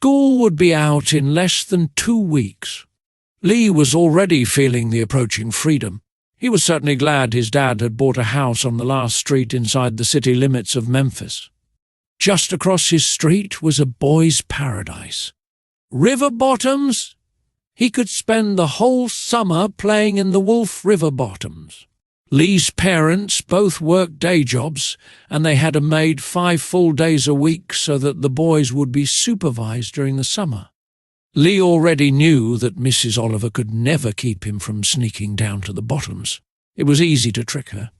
School would be out in less than 2 weeks. Lee was already feeling the approaching freedom. He was certainly glad his dad had bought a house on the last street inside the city limits of Memphis. Just across his street was a boy's paradise. River bottoms? He could spend the whole summer playing in the Wolf River bottoms. Lee's parents both worked day jobs, and they had a maid 5 full days a week so that the boys would be supervised during the summer. Lee already knew that Mrs. Oliver could never keep him from sneaking down to the bottoms. It was easy to trick her.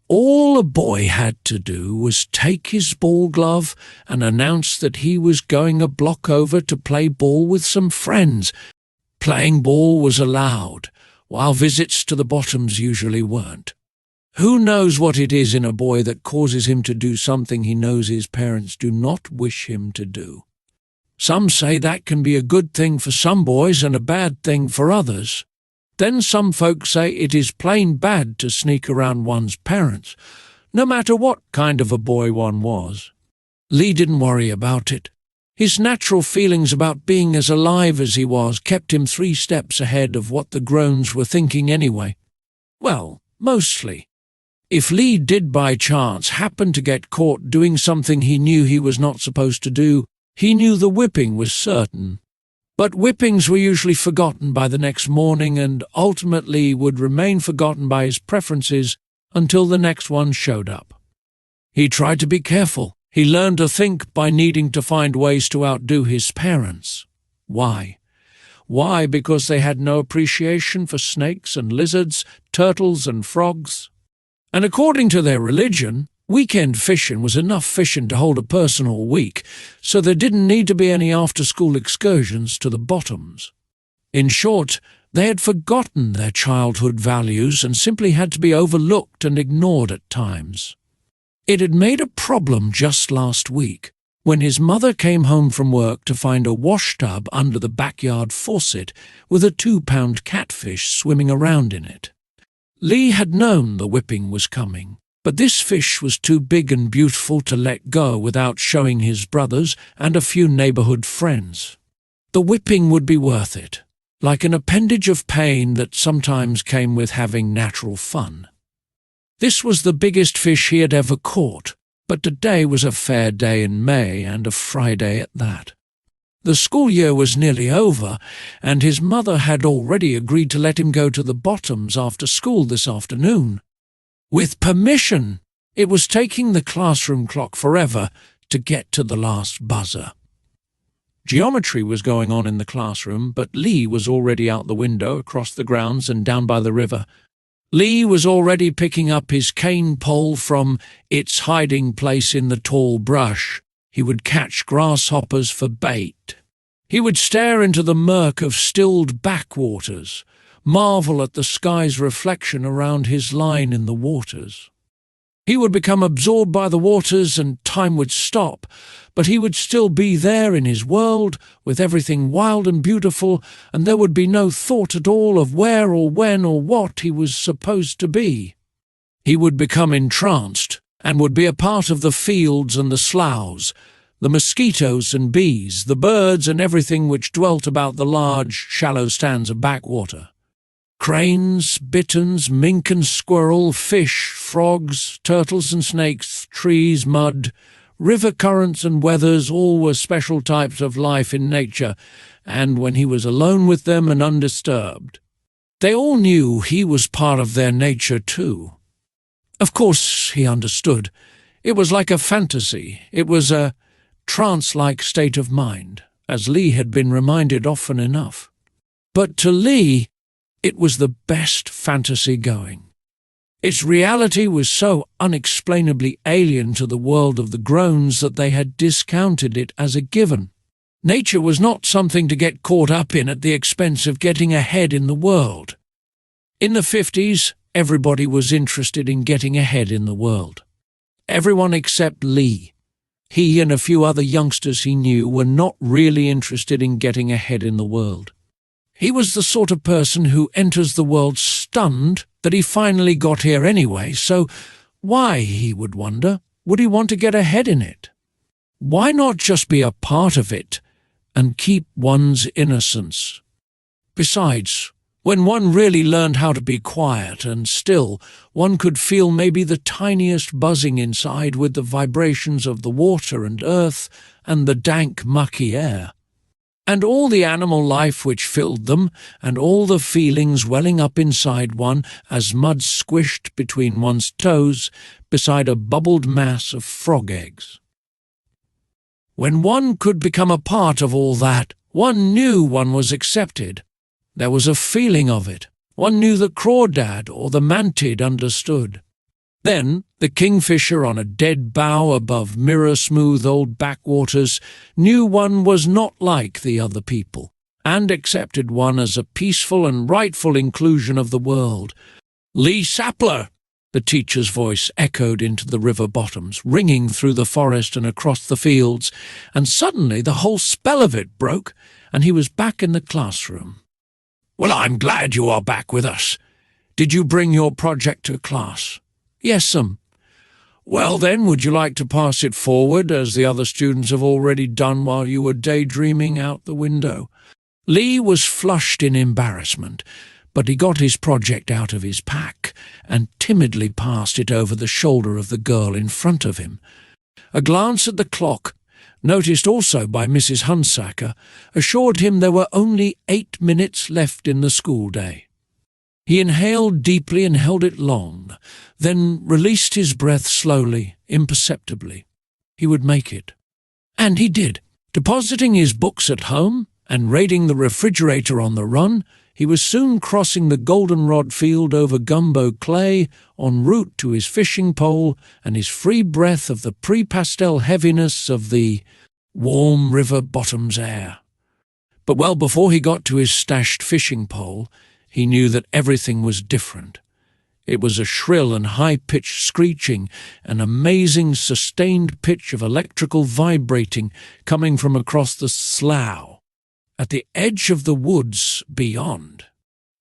All a boy had to do was take his ball glove and announce that he was going a block over to play ball with some friends. Playing ball was allowed, while visits to the bottoms usually weren't. Who knows what it is in a boy that causes him to do something he knows his parents do not wish him to do? Some say that can be a good thing for some boys and a bad thing for others. Then some folks say it is plain bad to sneak around one's parents, no matter what kind of a boy one was. Lee didn't worry about it. His natural feelings about being as alive as he was kept him 3 steps ahead of what the groans were thinking anyway. Well, mostly. If Lee did by chance happen to get caught doing something he knew he was not supposed to do, he knew the whipping was certain. But whippings were usually forgotten by the next morning and ultimately would remain forgotten by his preferences until the next one showed up. He tried to be careful. He learned to think by needing to find ways to outdo his parents. Why? Why? Because they had no appreciation for snakes and lizards, turtles and frogs. And according to their religion, weekend fishing was enough fishing to hold a person all week, so there didn't need to be any after-school excursions to the bottoms. In short, they had forgotten their childhood values and simply had to be overlooked and ignored at times. It had made a problem just last week, when his mother came home from work to find a washtub under the backyard faucet with a 2-pound catfish swimming around in it. Lee had known the whipping was coming, but this fish was too big and beautiful to let go without showing his brothers and a few neighborhood friends. The whipping would be worth it, like an appendage of pain that sometimes came with having natural fun. This was the biggest fish he had ever caught, but today was a fair day in May and a Friday at that. The school year was nearly over, and his mother had already agreed to let him go to the bottoms after school this afternoon. With permission! It was taking the classroom clock forever to get to the last buzzer. Geometry was going on in the classroom, but Lee was already out the window, across the grounds and down by the river. Lee was already picking up his cane pole from its hiding place in the tall brush. He would catch grasshoppers for bait. He would stare into the murk of stilled backwaters, marvel at the sky's reflection around his line in the waters. He would become absorbed by the waters and time would stop, but he would still be there in his world with everything wild and beautiful, and there would be no thought at all of where or when or what he was supposed to be. He would become entranced and would be a part of the fields and the sloughs, the mosquitoes and bees, the birds and everything which dwelt about the large, shallow stands of backwater. Cranes, bitterns, mink and squirrel, fish, frogs, turtles and snakes, trees, mud, river currents and weathers, all were special types of life in nature, and when he was alone with them and undisturbed, they all knew he was part of their nature too. Of course, he understood. It was like a fantasy. It was a trance-like state of mind, as Lee had been reminded often enough. But to Lee, it was the best fantasy going. Its reality was so unexplainably alien to the world of the groans that they had discounted it as a given. Nature was not something to get caught up in at the expense of getting ahead in the world. In the 50s, everybody was interested in getting ahead in the world. Everyone except Lee. He and a few other youngsters he knew were not really interested in getting ahead in the world. He was the sort of person who enters the world stunned that he finally got here anyway, so why, he would wonder, would he want to get ahead in it? Why not just be a part of it and keep one's innocence. Besides, when one really learned how to be quiet and still, one could feel maybe the tiniest buzzing inside with the vibrations of the water and earth and the dank, mucky air. And all the animal life which filled them, and all the feelings welling up inside one as mud squished between one's toes beside a bubbled mass of frog eggs. When one could become a part of all that, one knew one was accepted. There was a feeling of it. One knew the crawdad or the mantid understood. Then the kingfisher on a dead bough above mirror-smooth old backwaters knew one was not like the other people, and accepted one as a peaceful and rightful inclusion of the world. "Lee Sapler!" the teacher's voice echoed into the river bottoms, ringing through the forest and across the fields, and suddenly the whole spell of it broke, and he was back in the classroom. "Well, I'm glad you are back with us. Did you bring your project to class?" "Yes'm." "Well then, would you like to pass it forward, as the other students have already done while you were daydreaming out the window?" Lee was flushed in embarrassment, but he got his project out of his pack and timidly passed it over the shoulder of the girl in front of him. A glance at the clock, noticed also by Mrs. Hunsaker, assured him there were only 8 minutes left in the school day. He inhaled deeply and held it long, then released his breath slowly, imperceptibly. He would make it. And he did. Depositing his books at home and raiding the refrigerator on the run, he was soon crossing the goldenrod field over gumbo clay, en route to his fishing pole and his free breath of the pre-pastel heaviness of the warm river bottom's air. But well before he got to his stashed fishing pole, he knew that everything was different. It was a shrill and high-pitched screeching, an amazing sustained pitch of electrical vibrating coming from across the slough, at the edge of the woods beyond.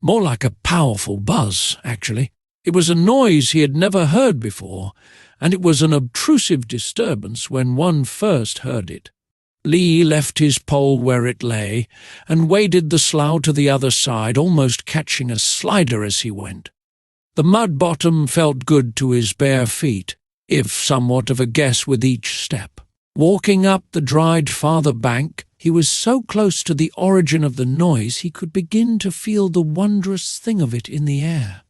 More like a powerful buzz, actually. It was a noise he had never heard before, and it was an obtrusive disturbance when one first heard it. Lee left his pole where it lay and waded the slough to the other side, almost catching a slider as he went. The mud bottom felt good to his bare feet, if somewhat of a guess with each step. Walking up the dried farther bank, he was so close to the origin of the noise he could begin to feel the wondrous thing of it in the air.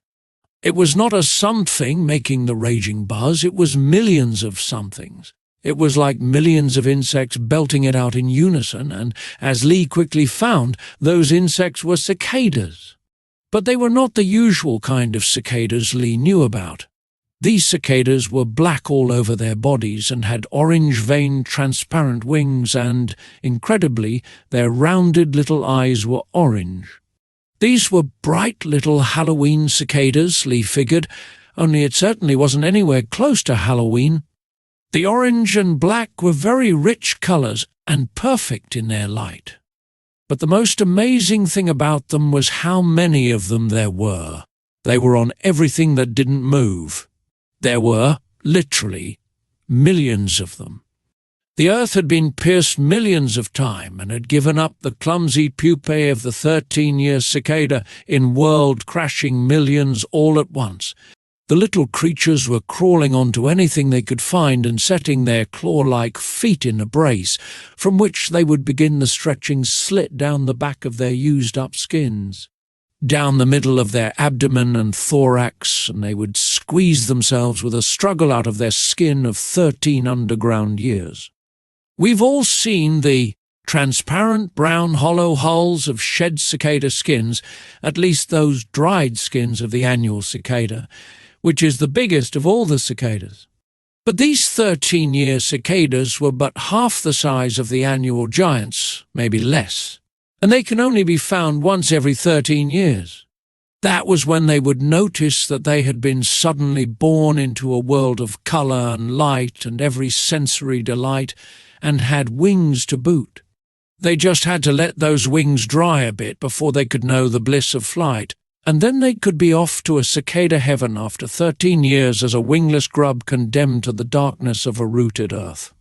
It was not a something making the raging buzz, it was millions of somethings. It was like millions of insects belting it out in unison, and, as Lee quickly found, those insects were cicadas. But they were not the usual kind of cicadas Lee knew about. These cicadas were black all over their bodies and had orange-veined transparent wings and, incredibly, their rounded little eyes were orange. These were bright little Halloween cicadas, Lee figured, only it certainly wasn't anywhere close to Halloween. The orange and black were very rich colours and perfect in their light. But the most amazing thing about them was how many of them there were. They were on everything that didn't move. There were, literally, millions of them. The earth had been pierced millions of times and had given up the clumsy pupae of the 13-year cicada in world-crashing millions all at once. The little creatures were crawling onto anything they could find and setting their claw-like feet in a brace, from which they would begin the stretching slit down the back of their used-up skins, down the middle of their abdomen and thorax, and they would squeeze themselves with a struggle out of their skin of 13 underground years. We've all seen the transparent brown hollow hulls of shed cicada skins, at least those dried skins of the annual cicada, which is the biggest of all the cicadas. But these 13-year cicadas were but half the size of the annual giants, maybe less, and they can only be found once every 13 years. That was when they would notice that they had been suddenly born into a world of colour and light and every sensory delight, and had wings to boot. They just had to let those wings dry a bit before they could know the bliss of flight, and then they could be off to a cicada heaven after 13 years as a wingless grub condemned to the darkness of a rooted earth.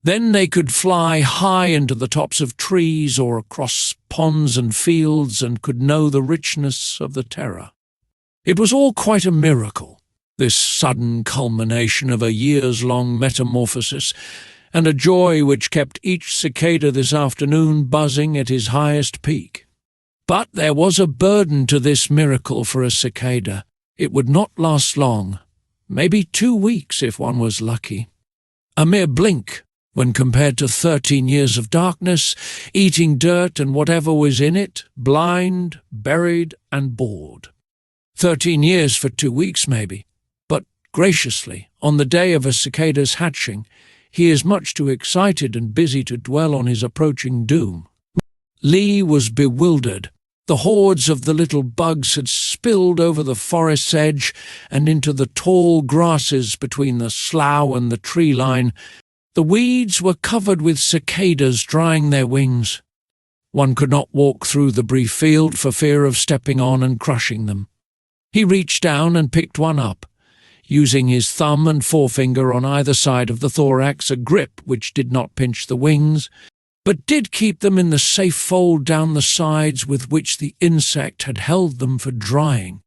Then they could fly high into the tops of trees or across ponds and fields and could know the richness of the terror. It was all quite a miracle, this sudden culmination of a years-long metamorphosis, and a joy which kept each cicada this afternoon buzzing at his highest peak. But there was a burden to this miracle for a cicada. It would not last long, maybe 2 weeks if one was lucky. A mere blink, when compared to 13 years of darkness, eating dirt and whatever was in it, blind, buried, and bored. 13 years for 2 weeks, maybe. But graciously, on the day of a cicada's hatching, he is much too excited and busy to dwell on his approaching doom. Lee was bewildered. The hordes of the little bugs had spilled over the forest's edge and into the tall grasses between the slough and the tree line. The weeds were covered with cicadas drying their wings. One could not walk through the brief field for fear of stepping on and crushing them. He reached down and picked one up, using his thumb and forefinger on either side of the thorax, a grip which did not pinch the wings, but did keep them in the safe fold down the sides with which the insect had held them for drying.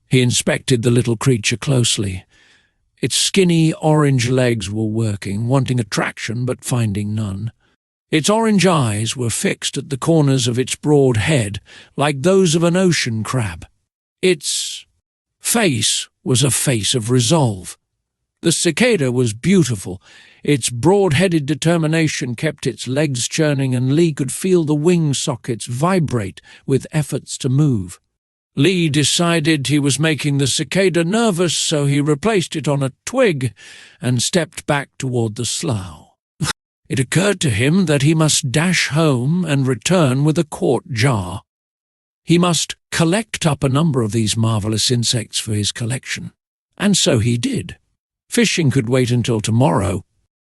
He inspected the little creature closely. Its skinny orange legs were working, wanting attraction but finding none. Its orange eyes were fixed at the corners of its broad head, like those of an ocean crab. Its face was a face of resolve. The cicada was beautiful. Its broad-headed determination kept its legs churning, and Lee could feel the wing sockets vibrate with efforts to move. Lee decided he was making the cicada nervous, so he replaced it on a twig and stepped back toward the slough. It occurred to him that he must dash home and return with a quart jar. He must collect up a number of these marvellous insects for his collection. And so he did. Fishing could wait until tomorrow.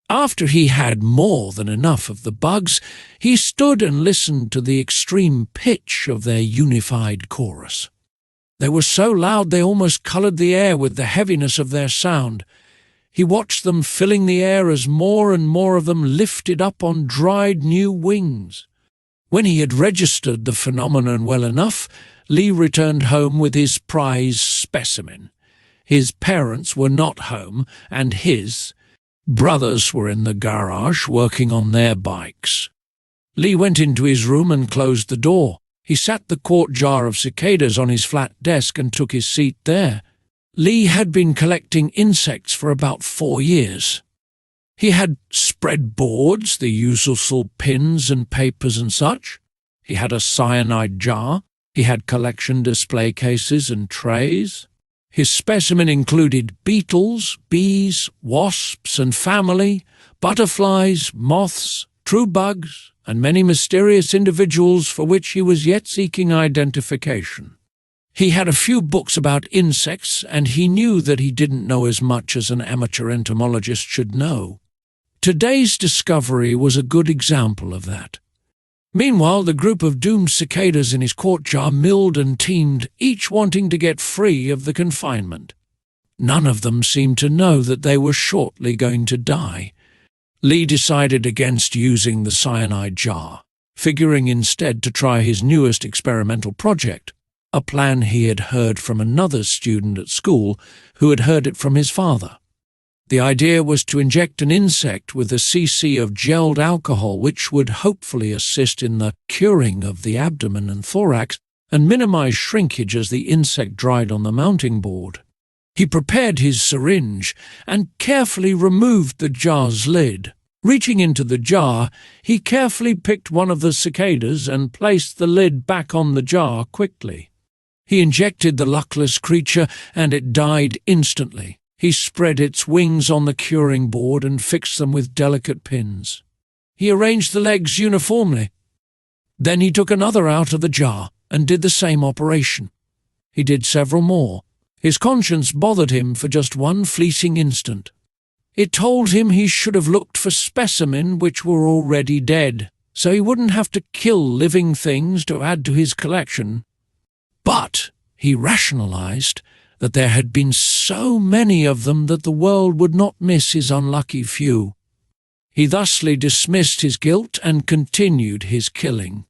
After he had more than enough of the bugs, he stood and listened to the extreme pitch of their unified chorus. They were so loud they almost coloured the air with the heaviness of their sound. He watched them filling the air as more and more of them lifted up on dried new wings. When he had registered the phenomenon well enough, Lee returned home with his prize specimen. His parents were not home, and his brothers were in the garage working on their bikes. Lee went into his room and closed the door. He sat the quart jar of cicadas on his flat desk and took his seat there. Lee had been collecting insects for about 4 years. He had spread boards, the usual pins and papers and such. He had a cyanide jar. He had collection display cases and trays. His specimen included beetles, bees, wasps and family, butterflies, moths, true bugs, and many mysterious individuals for which he was yet seeking identification. He had a few books about insects, and he knew that he didn't know as much as an amateur entomologist should know. Today's discovery was a good example of that. Meanwhile, the group of doomed cicadas in his quart jar milled and teemed, each wanting to get free of the confinement. None of them seemed to know that they were shortly going to die. Lee decided against using the cyanide jar, figuring instead to try his newest experimental project, a plan he had heard from another student at school who had heard it from his father. The idea was to inject an insect with a cc of gelled alcohol, which would hopefully assist in the curing of the abdomen and thorax and minimize shrinkage as the insect dried on the mounting board. He prepared his syringe and carefully removed the jar's lid. Reaching into the jar, he carefully picked one of the cicadas and placed the lid back on the jar quickly. He injected the luckless creature, and it died instantly. He spread its wings on the curing board and fixed them with delicate pins. He arranged the legs uniformly. Then he took another out of the jar and did the same operation. He did several more. His conscience bothered him for just one fleeting instant. It told him he should have looked for specimens which were already dead, so he wouldn't have to kill living things to add to his collection. But he rationalized that there had been so many of them that the world would not miss his unlucky few. He thusly dismissed his guilt and continued his killing.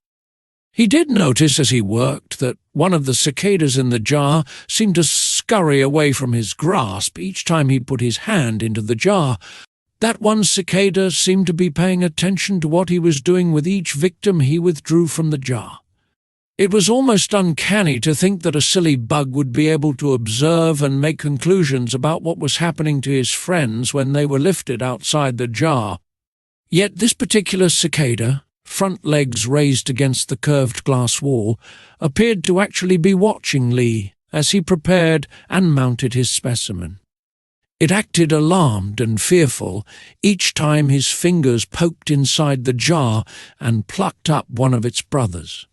He did notice as he worked that one of the cicadas in the jar seemed to scurry away from his grasp each time he put his hand into the jar. That one cicada seemed to be paying attention to what he was doing with each victim he withdrew from the jar. It was almost uncanny to think that a silly bug would be able to observe and make conclusions about what was happening to his friends when they were lifted outside the jar. Yet this particular cicada, front legs raised against the curved glass wall, appeared to actually be watching Lee as he prepared and mounted his specimen. It acted alarmed and fearful each time his fingers poked inside the jar and plucked up one of its brothers.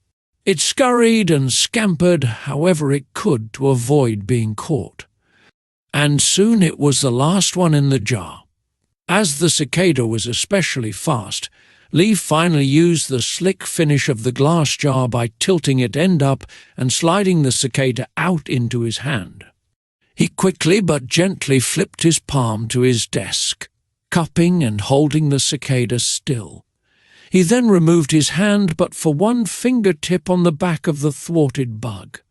It scurried and scampered however it could to avoid being caught. And soon it was the last one in the jar. As the cicada was especially fast, Lee finally used the slick finish of the glass jar by tilting it end up and sliding the cicada out into his hand. He quickly but gently flipped his palm to his desk, cupping and holding the cicada still. He then removed his hand but for one fingertip on the back of the thwarted bug.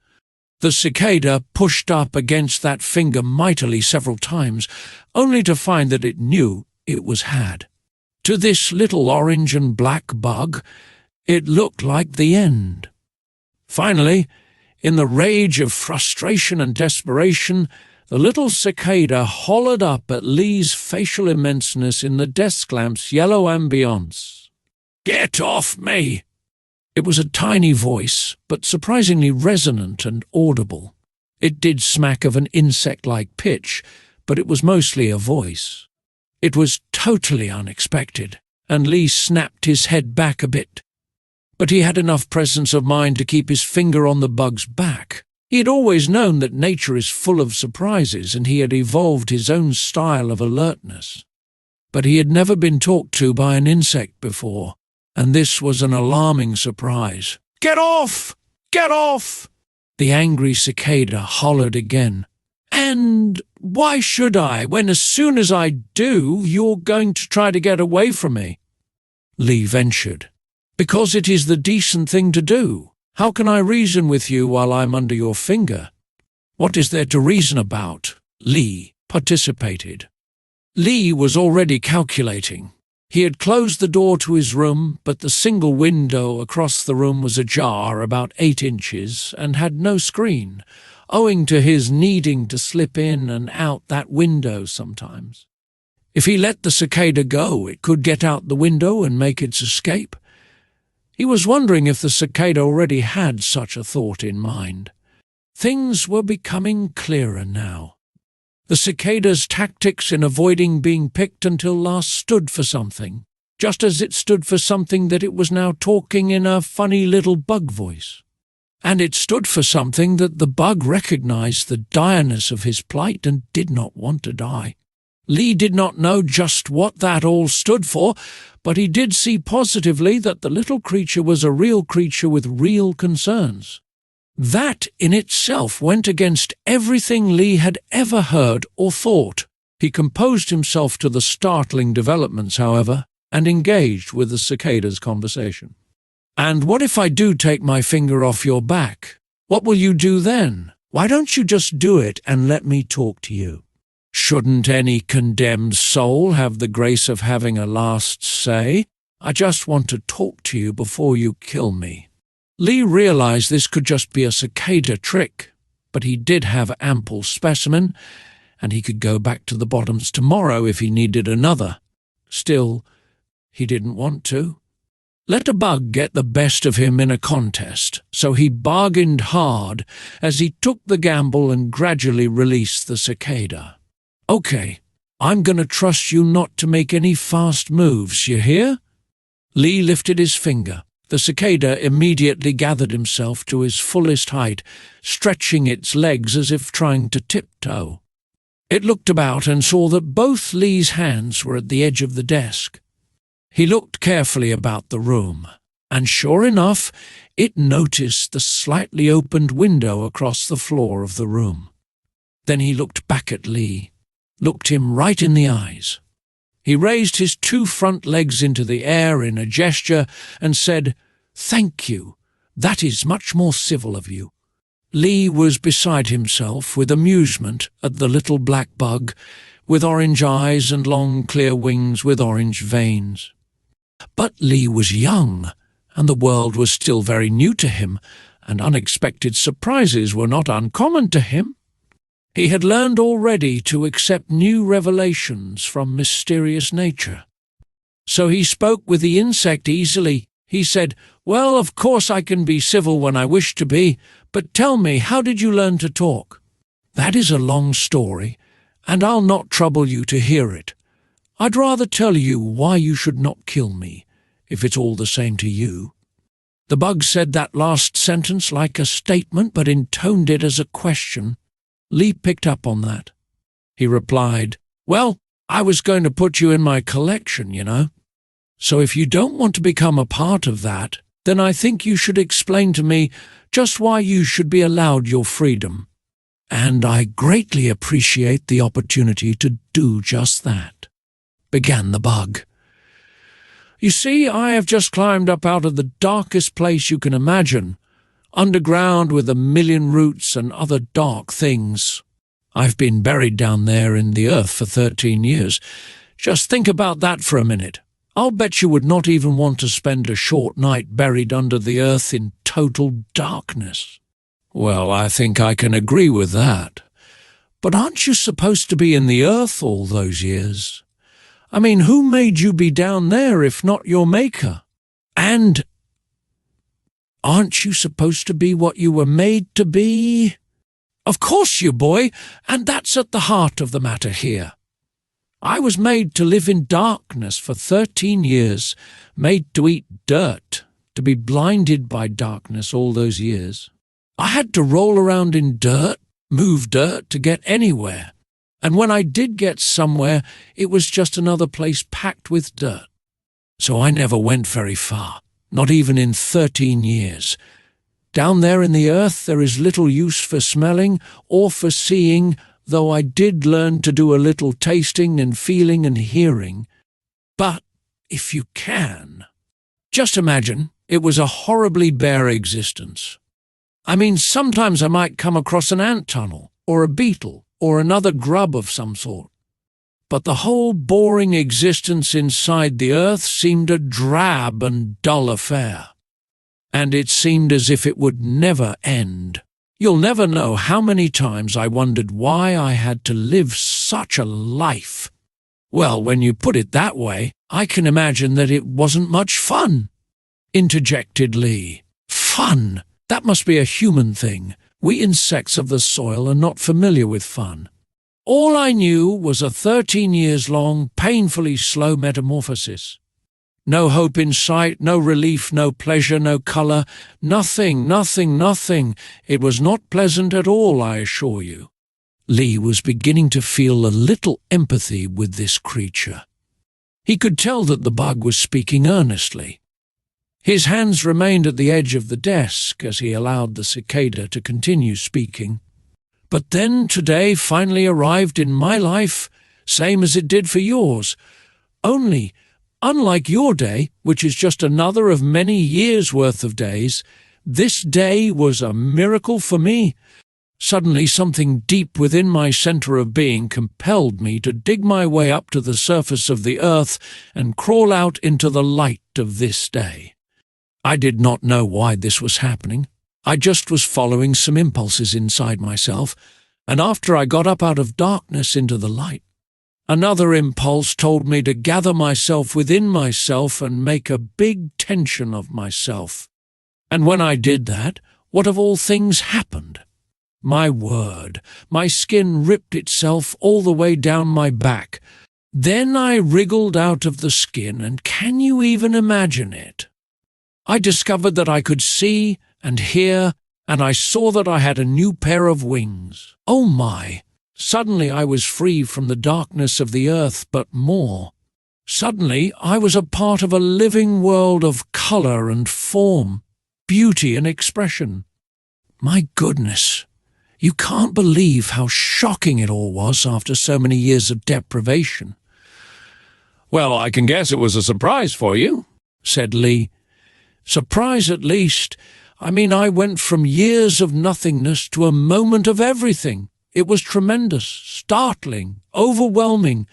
The cicada pushed up against that finger mightily several times, only to find that it knew it was had. To this little orange and black bug, it looked like the end. Finally, in the rage of frustration and desperation, the little cicada hollered up at Lee's facial immenseness in the desk lamp's yellow ambience. "Get off me!" It was a tiny voice, but surprisingly resonant and audible. It did smack of an insect-like pitch, but it was mostly a voice. It was totally unexpected, and Lee snapped his head back a bit. But he had enough presence of mind to keep his finger on the bug's back. He had always known that nature is full of surprises, and he had evolved his own style of alertness. But he had never been talked to by an insect before, and this was an alarming surprise. "Get off! Get off!" The angry cicada hollered again. "And why should I, when as soon as I do, you're going to try to get away from me?" Lee ventured. "Because it is the decent thing to do. How can I reason with you while I'm under your finger?" "What is there to reason about?" Lee participated. Lee was already calculating. He had closed the door to his room, but the single window across the room was ajar about 8 inches and had no screen, owing to his needing to slip in and out that window sometimes. If he let the cicada go, it could get out the window and make its escape. He was wondering if the cicada already had such a thought in mind. Things were becoming clearer now. The cicada's tactics in avoiding being picked until last stood for something, just as it stood for something that it was now talking in a funny little bug voice. And it stood for something that the bug recognized the direness of his plight and did not want to die. Lee did not know just what that all stood for, but he did see positively that the little creature was a real creature with real concerns. That in itself went against everything Lee had ever heard or thought. He composed himself to the startling developments, however, and engaged with the cicada's conversation. "And what if I do take my finger off your back? What will you do then? Why don't you just do it and let me talk to you? Shouldn't any condemned soul have the grace of having a last say? I just want to talk to you before you kill me." Lee realized this could just be a cicada trick, but he did have ample specimen, and he could go back to the bottoms tomorrow if he needed another. Still, he didn't want to. Let a bug get the best of him in a contest, so he bargained hard as he took the gamble and gradually released the cicada. "Okay, I'm going to trust you not to make any fast moves, you hear?" Lee lifted his finger. The cicada immediately gathered himself to his fullest height, stretching its legs as if trying to tiptoe. It looked about and saw that both Lee's hands were at the edge of the desk. He looked carefully about the room, and sure enough, it noticed the slightly opened window across the floor of the room. Then he looked back at Lee, looked him right in the eyes. He raised his 2 front legs into the air in a gesture and said, "Thank you. That is much more civil of you." Lee was beside himself with amusement at the little black bug, with orange eyes and long clear wings with orange veins. But Lee was young, and the world was still very new to him, and unexpected surprises were not uncommon to him. He had learned already to accept new revelations from mysterious nature. So he spoke with the insect easily. He said, "Well, of course I can be civil when I wish to be, but tell me, how did you learn to talk?" "That is a long story, and I'll not trouble you to hear it. I'd rather tell you why you should not kill me, if it's all the same to you." The bug said that last sentence like a statement, but intoned it as a question. Lee picked up on that. He replied, "Well, I was going to put you in my collection, you know. So if you don't want to become a part of that, then I think you should explain to me just why you should be allowed your freedom. And I greatly appreciate the opportunity to do just that," began the bug. "You see, I have just climbed up out of the darkest place you can imagine, underground with 1,000,000 roots and other dark things. I've been buried down there in the earth for 13 years. Just think about that for a minute. I'll bet you would not even want to spend a short night buried under the earth in total darkness." "Well, I think I can agree with that. But aren't you supposed to be in the earth all those years? I mean, who made you be down there if not your maker? And aren't you supposed to be what you were made to be?" "Of course, you boy, and that's at the heart of the matter here. I was made to live in darkness for 13 years, made to eat dirt, to be blinded by darkness all those years. I had to roll around in dirt, move dirt to get anywhere, and when I did get somewhere, it was just another place packed with dirt. So I never went very far, not even in 13 years. Down there in the earth there is little use for smelling or for seeing, though I did learn to do a little tasting and feeling and hearing. But if you can, just imagine it was a horribly bare existence. I mean, sometimes I might come across an ant tunnel or a beetle or another grub of some sort. But the whole boring existence inside the earth seemed a drab and dull affair. And it seemed as if it would never end. You'll never know how many times I wondered why I had to live such a life. Well, when you put it that way, I can imagine that it wasn't much fun," interjected Lee. "Fun? That must be a human thing. We insects of the soil are not familiar with fun. All I knew was a 13 years long, painfully slow metamorphosis. No hope in sight, no relief, no pleasure, no colour, nothing, nothing, nothing. It was not pleasant at all, I assure you." Lee was beginning to feel a little empathy with this creature. He could tell that the bug was speaking earnestly. His hands remained at the edge of the desk as he allowed the cicada to continue speaking. "But then today finally arrived in my life, same as it did for yours. Only, unlike your day, which is just another of many years' worth of days, this day was a miracle for me. Suddenly something deep within my centre of being compelled me to dig my way up to the surface of the earth and crawl out into the light of this day. I did not know why this was happening. I just was following some impulses inside myself, and after I got up out of darkness into the light, another impulse told me to gather myself within myself and make a big tension of myself. And when I did that, what of all things happened? My word, my skin ripped itself all the way down my back. Then I wriggled out of the skin, and can you even imagine it? I discovered that I could see and hear, and I saw that I had a new pair of wings. Oh my! Suddenly I was free from the darkness of the earth, but more. Suddenly I was a part of a living world of colour and form, beauty and expression. My goodness! You can't believe how shocking it all was after so many years of deprivation. "Well, I can guess it was a surprise for you," said Lee. "Surprise at least. I mean, I went from years of nothingness to a moment of everything. It was tremendous, startling, overwhelming.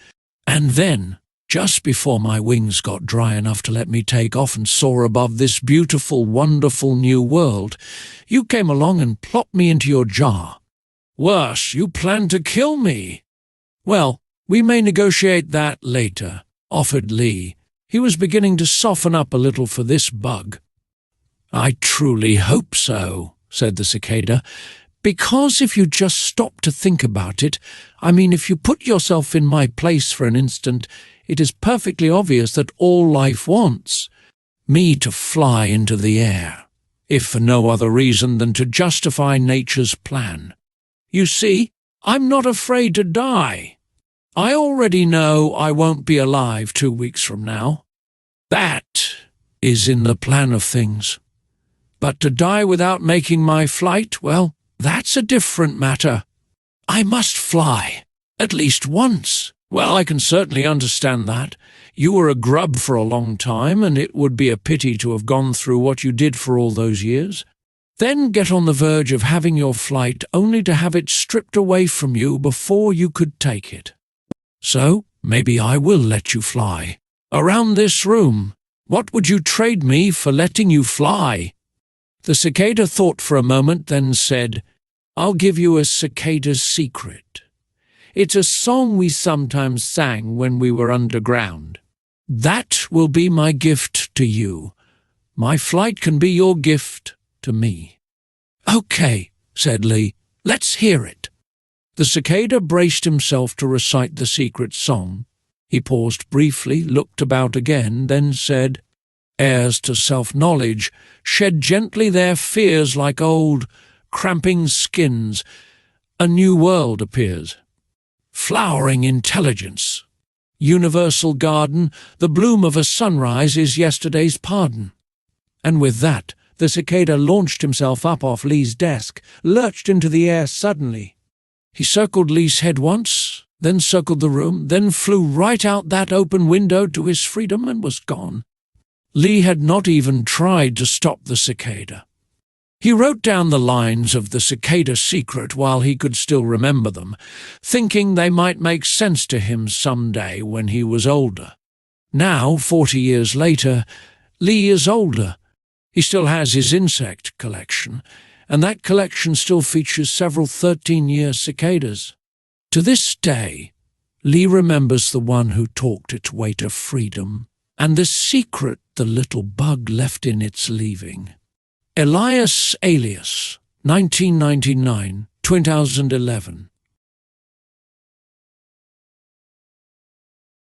And then, just before my wings got dry enough to let me take off and soar above this beautiful, wonderful new world, you came along and plopped me into your jar. Worse, you planned to kill me." "Well, we may negotiate that later," offered Lee. He was beginning to soften up a little for this bug. "I truly hope so," said the cicada, "because if you just stop to think about it, I mean, if you put yourself in my place for an instant, it is perfectly obvious that all life wants me to fly into the air, if for no other reason than to justify nature's plan. You see, I'm not afraid to die. I already know I won't be alive 2 weeks from now. That is in the plan of things. But to die without making my flight, well, that's a different matter. I must fly, at least once. Well, I can certainly understand that. You were a grub for a long time, and it would be a pity to have gone through what you did for all those years. Then get on the verge of having your flight only to have it stripped away from you before you could take it. So, maybe I will let you fly. Around this room. What would you trade me for letting you fly?" The cicada thought for a moment, then said, "I'll give you a cicada's secret. It's a song we sometimes sang when we were underground. That will be my gift to you. My flight can be your gift to me." "Okay," said Lee. "Let's hear it." The cicada braced himself to recite the secret song. He paused briefly, looked about again, then said, "Heirs to self-knowledge, shed gently their fears like old, cramping skins. A new world appears. Flowering intelligence. Universal garden, the bloom of a sunrise is yesterday's pardon." And with that, the cicada launched himself up off Lee's desk, lurched into the air suddenly. He circled Lee's head once, then circled the room, then flew right out that open window to his freedom and was gone. Lee had not even tried to stop the cicada. He wrote down the lines of the cicada secret while he could still remember them, thinking they might make sense to him some day when he was older. Now, 40 years later, Lee is older. He still has his insect collection, and that collection still features several 13-year cicadas. To this day, Lee remembers the one who talked its way to freedom, and the secret the little bug left in its leaving. Elias, Alias, 1999, 2011.